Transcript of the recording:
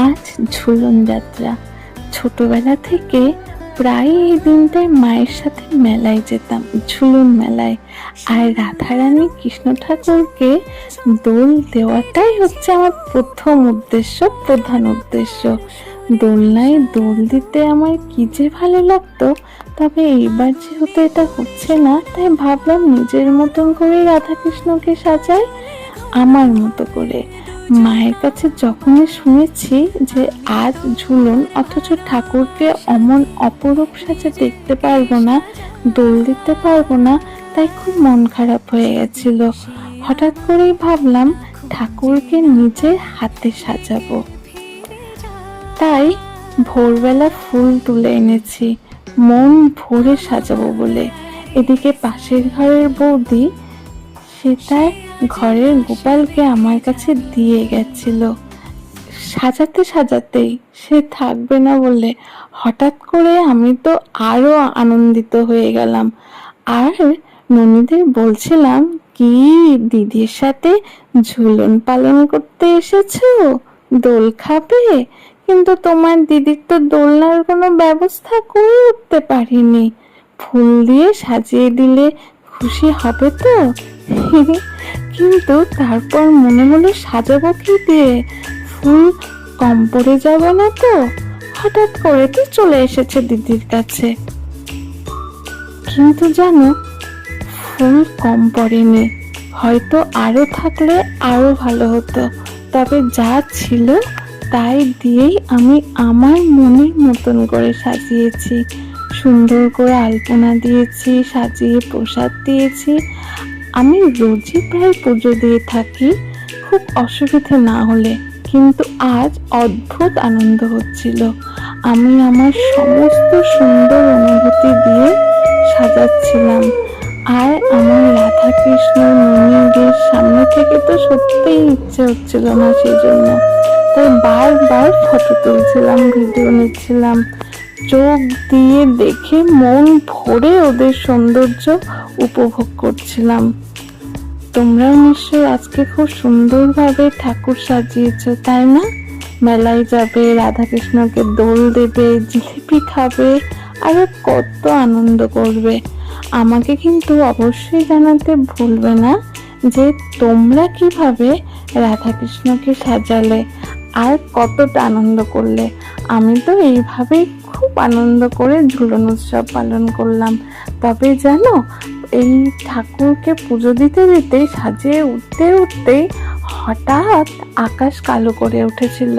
আজ ঝুলন যাত্রা। ছোটবেলা থেকে প্রায় এই দিনটায় মায়ের সাথে মেলায় যেতাম, ঝুলন মেলায়। আর রাধারানী কৃষ্ণ ঠাকুরকে দোল দেওয়াটাই হচ্ছে আমার প্রথম উদ্দেশ্য, প্রধান উদ্দেশ্য। দোলনায় দোল দিতে আমার কি যে ভালো লাগতো। তবে এইবার যেহেতু এটা হচ্ছে না, তাই ভাবলাম নিজের মতন করে রাধাকৃষ্ণকে সাজাই, আমার মতো করে। মায়ের কাছে যখনই শুনেছি যে আজ ঝুলন, অথচ ঠাকুরকে অমন অপরূপ সাজে দেখতে পারবো না, দোল দিতে পারবো না, তাই খুব মন খারাপ হয়ে গেছিল। হঠাৎ করেই ভাবলাম ঠাকুরকে নিজের হাতে সাজাবো। তাই ভোরবেলা ফুল তুলে এনেছি মন ভরে সাজাবো বলে। এদিকে পাশের ঘরের বৌদি সেটা ঘরের গোপালকে আমার কাছে দিয়ে গেছিল। সাজাতে সাজাতেই সে থাকবে না বলে হঠাৎ করে আমি তো আরো আনন্দিত হয়ে গেলাম। আর ননীদের বলছিলাম, কি দিদির সাথে ঝুলন পালন করতে এসেছো, দোল খাবে? কিন্তু তোমার দিদির তো দোলনার কোনো ব্যবস্থা করে উঠতে পারিনি, ফুল দিয়ে সাজিয়ে দিলে খুশি হবে তো? কিন্তু তারপর মনে হলো সাজাবো কি দিয়ে, ফুল কম পড়ে যাবে না তো? হঠাৎ করে তো চলে এসেছে দিদির কাছে। কিন্তু জানো, ফুল কম পড়েনি, হয়তো আরো থাকলে আরো ভালো হতো। তবে যা ছিল তাই দিয়েই আমি আমার মনের মতন করে সাজিয়েছি। সুন্দর করে আলপনা দিয়েছি, সাজিয়ে প্রসাদ দিয়েছি। আমি রোজই প্রায় পুজো দিয়ে থাকি, খুব অসুবিধে না হলে। কিন্তু আজ অদ্ভুত আনন্দ হচ্ছিল। আমি আমার সমস্ত সুন্দর অনুভূতি দিয়ে সাজাচ্ছিলাম। আর আমার রাধা কৃষ্ণ ননীদের সামনে থেকে তো সত্যিই ইচ্ছে হচ্ছিল না, সেই জন্য তাই বারবার ফটো তুলছিলাম, ভিডিও নিচ্ছিলাম। চোখ দিয়ে দেখে মন ভরে ওদের সৌন্দর্য উপভোগ করছিলাম। তোমরাও নিশ্চয়ই আজকে খুব সুন্দরভাবে ঠাকুর সাজিয়েছো, তাই না? মেলায় যাবে, রাধাকৃষ্ণকে দোল দেবে, জিলিপি খাবে, আরো কত আনন্দ করবে। আমাকে কিন্তু অবশ্যই জানাতে ভুলবে না যে তোমরা কিভাবে রাধাকৃষ্ণকে সাজালে আর কতটা আনন্দ করলে। আমি তো এইভাবেই খুব আনন্দ করে ঝুলন উৎসব পালন করলাম। তবে জানো, এই ঠাকুরকে পুজো দিতে দিতেই, সাজিয়ে উঠতে উঠতেই হঠাৎ আকাশ কালো করে উঠেছিল।